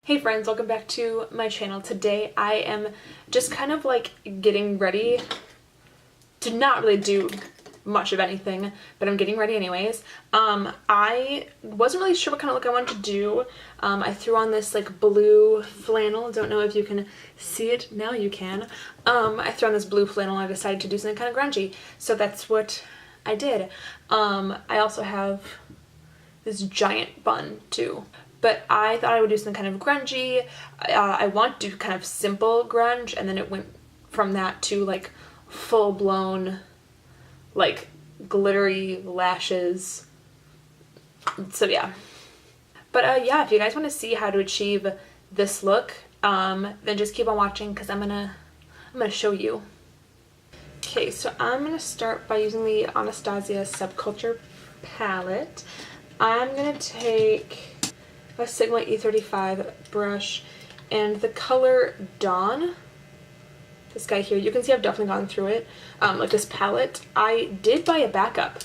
Hey friends, welcome back to my channel. Today I am just kind of like getting ready to not really do much of anything, but I'm getting ready anyways. I wasn't really sure what kind of look I wanted to do. I threw on this like blue flannel. Don't know if you can see it. Now you can. I threw on this blue flannel and I decided to do something kind of grungy. So that's what I did. I also have this giant bun too. But I thought I would do something kind of grungy. I want to do kind of simple grunge, and then it went from that to like full-blown like glittery lashes. So yeah. But yeah, if you guys want to see how to achieve this look, then just keep on watching because I'm gonna show you. Okay, so I'm gonna start by using the Anastasia Subculture palette. I'm gonna take a Sigma E35 brush and the color Dawn, this guy here. You can see I've definitely gone through it, like this palette. I did buy a backup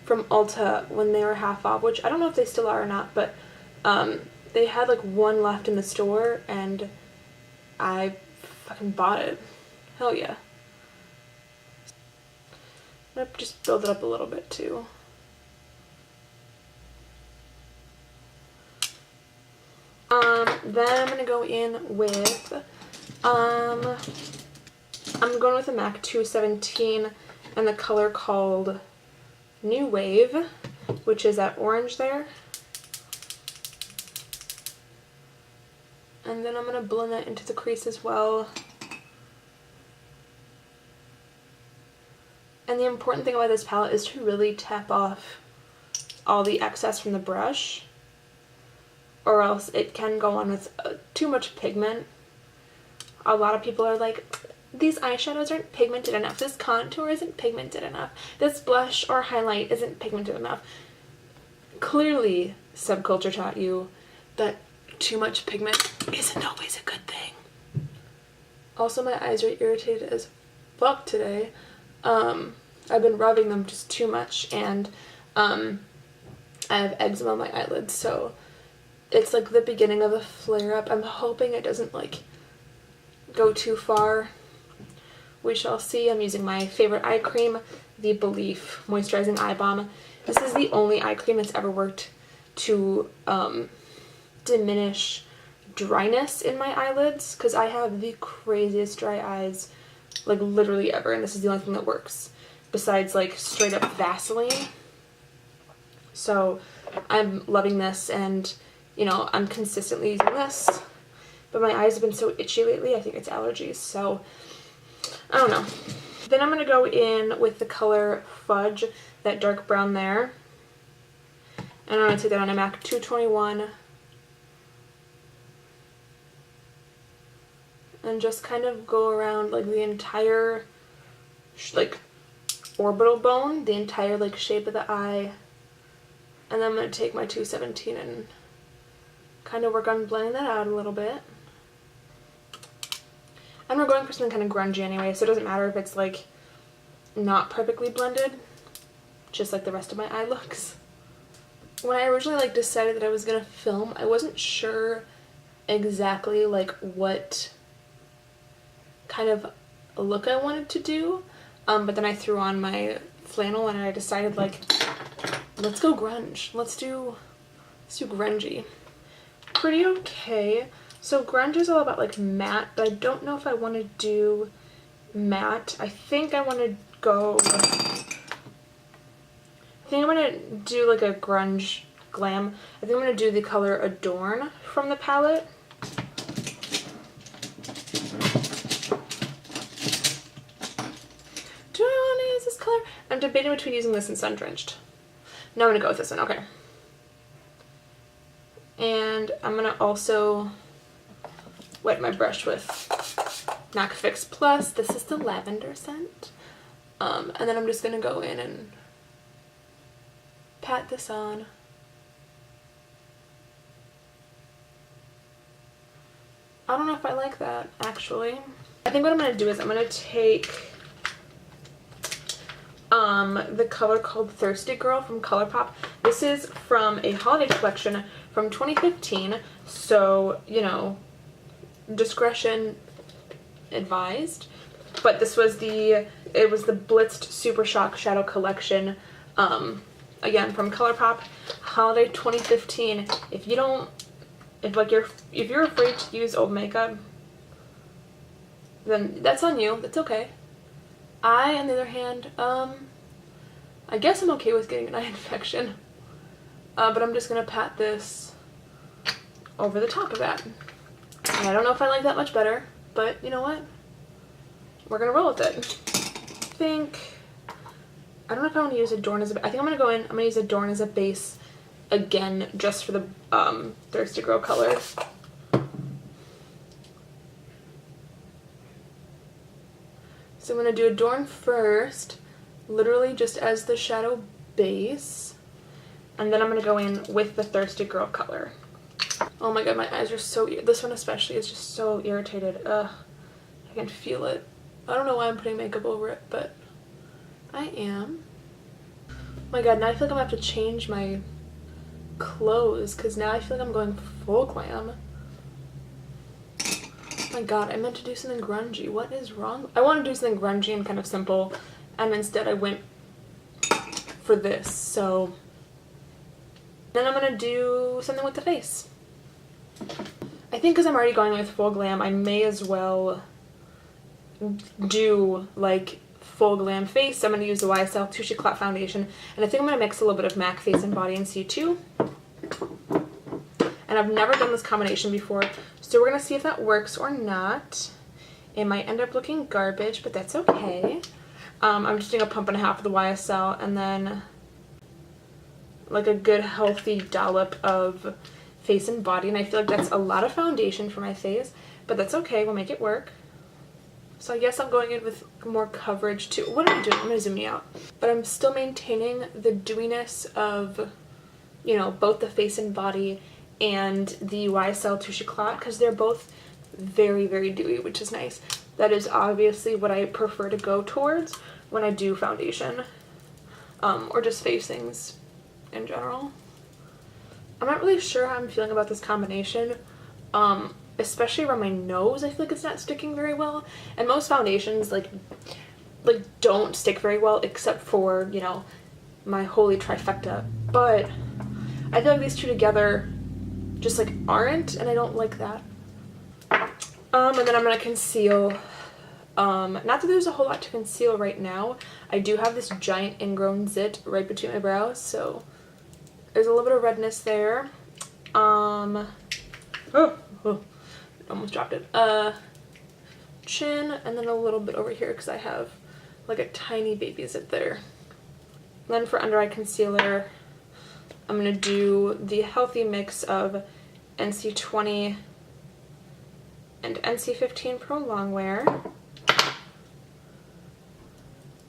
from Ulta when they were half off, which I don't know if they still are or not, but they had like one left in the store and I fucking bought it. Hell yeah. I'm gonna just build it up a little bit too. Then I'm going to go in with, I'm going with a MAC 217 and the color called New Wave, which is that orange there. And then I'm going to blend that into the crease as well. And the important thing about this palette is to really tap off all the excess from the brush, or else it can go on with too much pigment. A lot of people are like, these eyeshadows aren't pigmented enough, this contour isn't pigmented enough, this blush or highlight isn't pigmented enough. Clearly, Subculture taught you that too much pigment isn't always a good thing. Also, my eyes are irritated as fuck today. I've been rubbing them just too much, and I have eczema on my eyelids, so it's like the beginning of a flare-up. I'm hoping it doesn't like go too far. We shall see. I'm using my favorite eye cream, the Belief Moisturizing Eye Balm. This is the only eye cream that's ever worked to diminish dryness in my eyelids, because I have the craziest dry eyes, like literally ever, and this is the only thing that works besides like straight up Vaseline. So I'm loving this, and you know, I'm consistently using this, but my eyes have been so itchy lately. I think it's allergies, so I don't know. Then I'm going to go in with the color Fudge, that dark brown there, and I'm going to take that on a MAC 221 and just kind of go around like the entire like orbital bone, the entire like shape of the eye, and then I'm going to take my 217 and kind of work on blending that out a little bit. And we're going for something kind of grungy anyway, so it doesn't matter if it's like not perfectly blended, just like the rest of my eye looks. When I originally like decided that I was gonna film, I wasn't sure exactly like what kind of a look I wanted to do, but then I threw on my flannel and I decided like, let's go grunge. Let's do grungy. Pretty okay. So grunge is all about like matte, but I don't know if I want to do matte. I think I want to do like a grunge glam. I think I'm going to do the color Adorn from the palette. Do I want to use this color? I'm debating between using this and Sun Drenched. No, I'm going to go with this one. Okay. And I'm going to also wet my brush with MAC Fix Plus. This is the lavender scent. And then I'm just going to go in and pat this on. I don't know if I like that, actually. I think what I'm going to do is I'm going to take the color called Thirsty Girl from Colourpop. This is from a holiday collection from 2015, so, you know, discretion advised. But this was it was the Blitzed Super Shock Shadow Collection, again, from Colourpop, holiday 2015. If you're afraid to use old makeup, then that's on you. That's okay. I, on the other hand, I guess I'm okay with getting an eye infection. But I'm just gonna pat this over the top of that. And I don't know if I like that much better, but you know what? We're gonna roll with it. I don't know if I want to use Adorn as I think I'm gonna use Adorn as a base again, just for the Thirsty Girl color. So I'm gonna do Adorn first, literally just as the shadow base, and then I'm gonna go in with the Thirsty Girl color. Oh my god, my eyes are so, this one especially is just so irritated. I can feel it. I don't know why I'm putting makeup over it, but I am. Oh my god, now I feel like I'm gonna have to change my clothes, because now I feel like I'm going full glam. Oh my god, I meant to do something grungy. What is wrong? I want to do something grungy and kind of simple, and instead I went for this, so then I'm gonna do something with the face. I think because I'm already going with full glam, I may as well do like full glam face. I'm going to use the YSL Touche Eclat foundation, and I think I'm going to mix a little bit of MAC face and body in C2. And I've never done this combination before, so we're going to see if that works or not. It might end up looking garbage, but that's okay. I'm just doing a pump and a half of the YSL, and then like a good healthy dollop of face and body, and I feel like that's a lot of foundation for my face, but that's okay, we'll make it work. So I guess I'm going in with more coverage too. What am I doing? I'm going to zoom me out. But I'm still maintaining the dewiness of, you know, both the face and body and the YSL Touche Eclat, because they're both very, very dewy, which is nice. That is obviously what I prefer to go towards when I do foundation, or just face things in general. I'm not really sure how I'm feeling about this combination, especially around my nose. I feel like it's not sticking very well, and most foundations like don't stick very well except for, you know, my holy trifecta, but I feel like these two together just like aren't, and I don't like that. And then I'm gonna conceal. Not that there's a whole lot to conceal right now. I do have this giant ingrown zit right between my brows, so there's a little bit of redness there. Almost dropped it. Chin, and then a little bit over here because I have like a tiny baby zit there. Then for under eye concealer, I'm gonna do the healthy mix of NC20 and NC15 Pro Longwear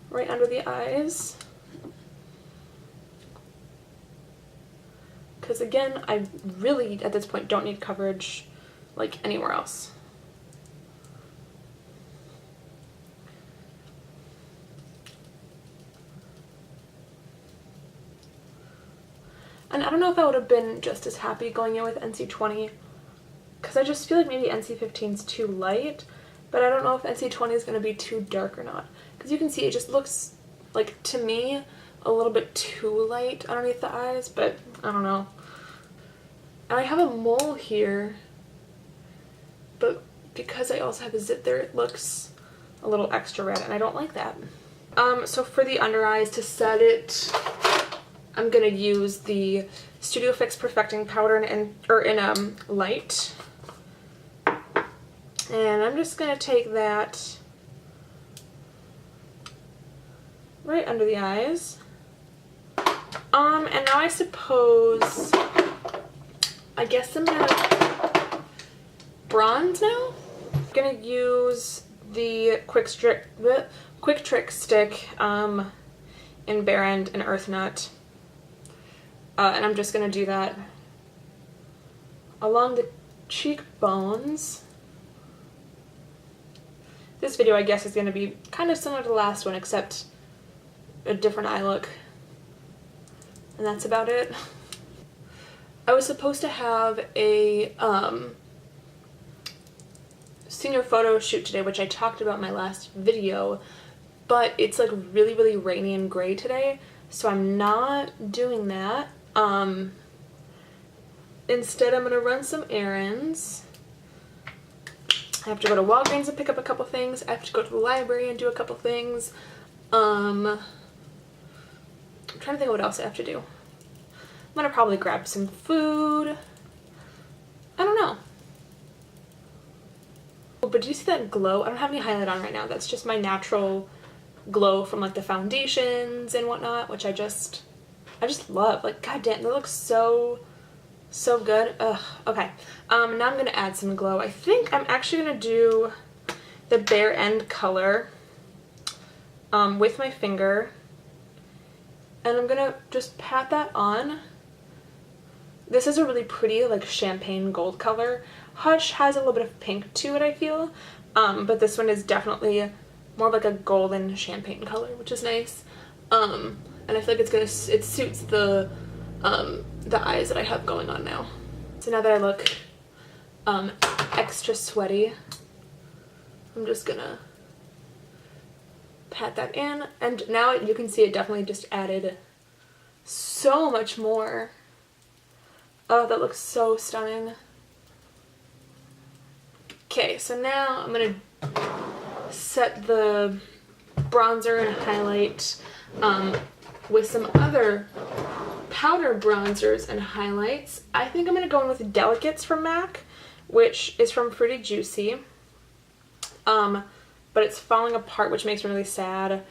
right under the eyes. Because again, I really at this point don't need coverage like anywhere else. And I don't know if I would have been just as happy going in with NC20, because I just feel like maybe NC15 is too light, but I don't know if NC20 is going to be too dark or not. Because you can see it just looks like, to me, a little bit too light underneath the eyes, but I don't know. And I have a mole here, but because I also have a zit there, it looks a little extra red, and I don't like that. So for the under eyes, to set it, I'm gonna use the Studio Fix Perfecting Powder in light, and I'm just gonna take that right under the eyes. And now I suppose, I guess I'm gonna bronze now. I'm gonna use the Quicktrick stick in Bare End and Earthnut. And I'm just going to do that along the cheekbones. This video, I guess, is going to be kind of similar to the last one, except a different eye look. And that's about it. I was supposed to have a senior photo shoot today, which I talked about in my last video, but it's like really, really rainy and gray today, so I'm not doing that. Instead, I'm gonna run some errands. I have to go to Walgreens and pick up a couple things. I have to go to the library and do a couple things. I'm trying to think of what else I have to do. I'm gonna probably grab some food. I don't know. But do you see that glow? I don't have any highlight on right now. That's just my natural glow from like the foundations and whatnot, which I just love. Like, goddamn, that looks so good. Ugh. Okay. Now I'm gonna add some glow. I think I'm actually gonna do the bare end color with my finger, and I'm gonna just pat that on. This is a really pretty like champagne gold color. Hush has a little bit of pink to it, I feel, but this one is definitely more of like a golden champagne color, which is nice. And I feel like it suits the eyes that I have going on now. So now that I look extra sweaty, I'm just gonna pat that in, and now you can see it definitely just added so much more. Oh, that looks so stunning. Okay, so now I'm gonna set the bronzer and highlight with some other powder bronzers and highlights. I think I'm gonna go in with Delicates from MAC, which is from Fruity Juicy, but it's falling apart, which makes me really sad.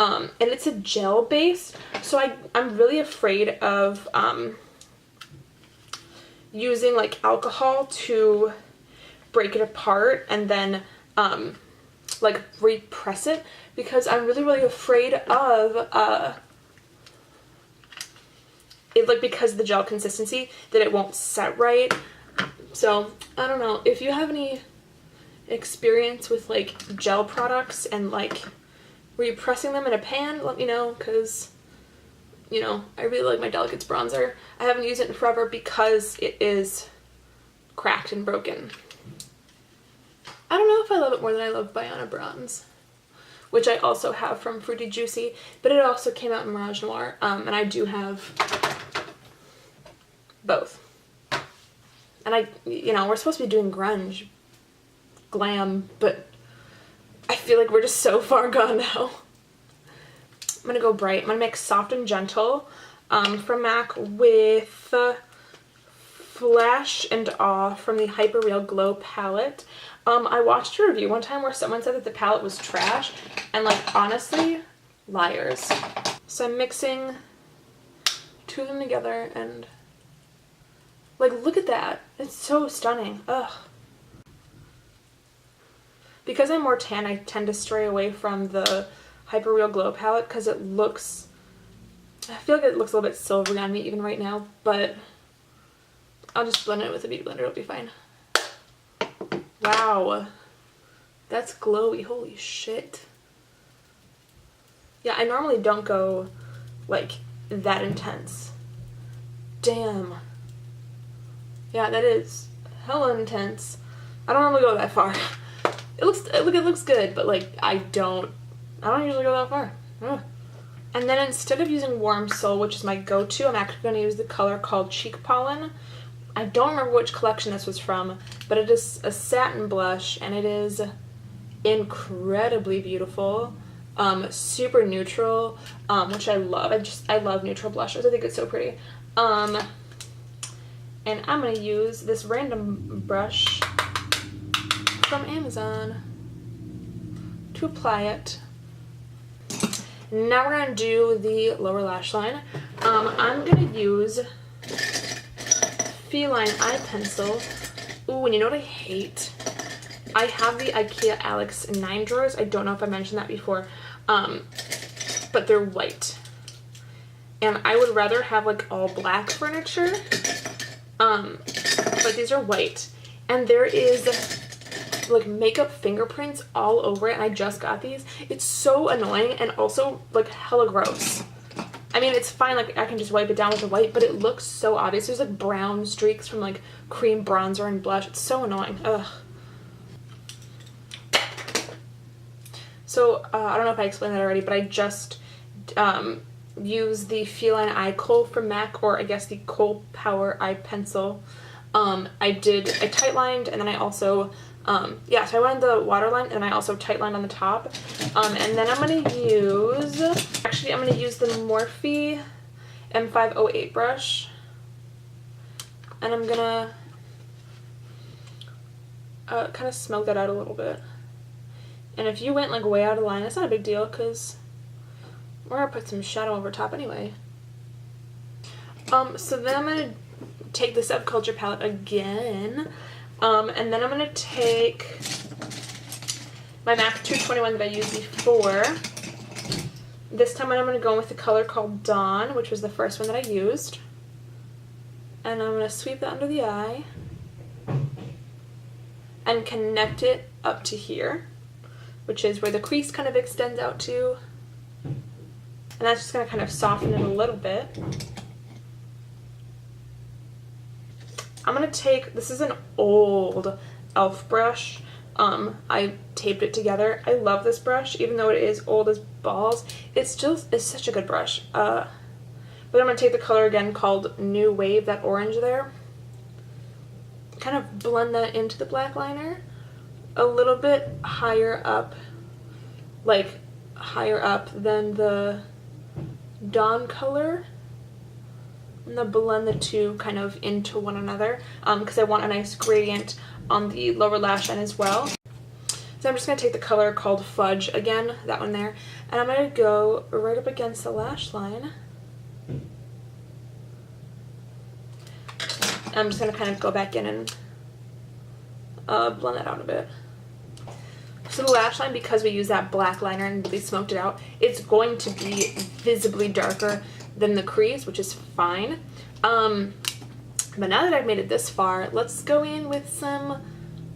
And it's a gel base, so I'm really afraid of using like alcohol to break it apart and then like repress it, because I'm really afraid of it, like, because of the gel consistency, that it won't set right. So I don't know if you have any experience with like gel products and like repressing them in a pan, let me know, because you know, I really like my Delicates bronzer. I haven't used it in forever because it is cracked and broken. I don't know if I love it more than I love Biana Bronze, which I also have from Fruity Juicy, but it also came out in Mirage Noir, and I do have both. And you know, we're supposed to be doing grunge glam, but I feel like we're just so far gone now. I'm gonna go bright. I'm gonna mix Soft and Gentle from MAC with Flash and Awe from the Hyper Real Glow palette. I watched a review one time where someone said that the palette was trash, and like, honestly, liars. So I'm mixing two of them together, and like, look at that. It's so stunning. Ugh. Because I'm more tan, I tend to stray away from the Hyper Real Glow palette because it looks, I feel like it looks a little bit silvery on me even right now, but I'll just blend it with a beauty blender, it'll be fine. Wow, that's glowy, holy shit. Yeah, I normally don't go like that intense. Damn. Yeah, that is hella intense. I don't normally go that far. It looks good, but like I don't usually go that far. Ugh. And then instead of using Warm Soul, which is my go-to, I'm actually going to use the color called Cheek Pollen. I don't remember which collection this was from, but it is a satin blush, and it is incredibly beautiful. Super neutral, which I love. I love neutral blushes. I think it's so pretty. And I'm going to use this random brush from Amazon to apply it. Now we're going to do the lower lash line. I'm going to use Feline Eye Pencil. Ooh, and you know what I hate? I have the IKEA Alex 9 drawers. I don't know if I mentioned that before, but they're white. And I would rather have like all black furniture, but these are white. And there is like makeup fingerprints all over it, and I just got these. It's so annoying and also like hella gross. I mean, it's fine, like, I can just wipe it down with the white, but it looks so obvious. There's, like, brown streaks from, like, cream bronzer and blush. It's so annoying. Ugh. So, I don't know if I explained that already, but I just used the Feline Eye Kohl from MAC, or I guess the Kohl Power Eye Pencil. I tight lined, and then I also, yeah, so I went on the waterline, and I also tight lined on the top. And then I'm going to use, actually I'm going to use the Morphe M508 brush, and I'm going to kind of smoke that out a little bit. And if you went like way out of line, it's not a big deal, because we're going to put some shadow over top anyway. So then I'm going to take the Subculture palette again, and then I'm going to take my MAC 221 that I used before. This time I'm going to go with the color called Dawn, which was the first one that I used. And I'm going to sweep that under the eye and connect it up to here, which is where the crease kind of extends out to. And that's just going to kind of soften it a little bit. I'm going to take, this is an old e.l.f. brush. I taped it together. I love this brush, even though it is old as balls. It still is such a good brush. But I'm going to take the color again called New Wave, that orange there. Kind of blend that into the black liner a little bit higher up, like higher up than the Dawn color. I'm going to blend the two kind of into one another, because I want a nice gradient on the lower lash line as well. So I'm just going to take the color called Fudge again, that one there, and I'm going to go right up against the lash line. I'm just going to kind of go back in and blend that out a bit. So the lash line, because we use that black liner and really smoked it out, it's going to be visibly darker than the crease, which is fine. But now that I've made it this far, let's go in with some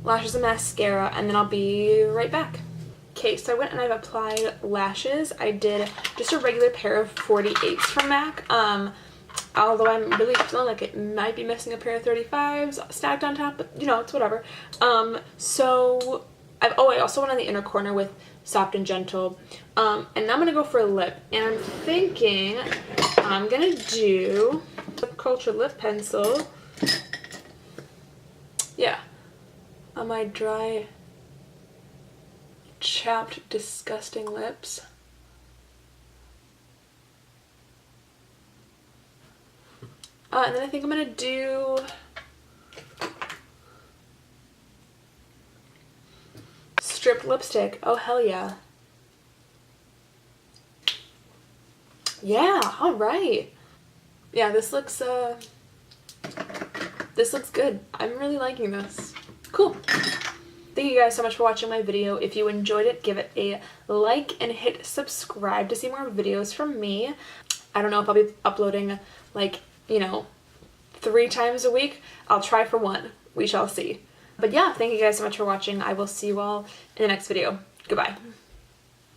lashes and mascara, and then I'll be right back. Okay, so I went and I've applied lashes. I did just a regular pair of 48s from MAC. Although I'm really feeling like it might be missing a pair of 35s stacked on top, but you know, it's whatever. So I also went on the inner corner with Soft and Gentle, and now I'm gonna go for a lip, and I'm thinking I'm gonna do Subculture Lip Pencil, yeah, on my dry, chapped, disgusting lips. And then I think I'm gonna do Stripped lipstick. Oh hell yeah. Yeah, alright. Yeah, this looks good. I'm really liking this. Cool. Thank you guys so much for watching my video. If you enjoyed it, give it a like and hit subscribe to see more videos from me. I don't know if I'll be uploading, like, you know, 3 times a week. I'll try for 1. We shall see. But yeah, thank you guys so much for watching. I will see you all in the next video. Goodbye.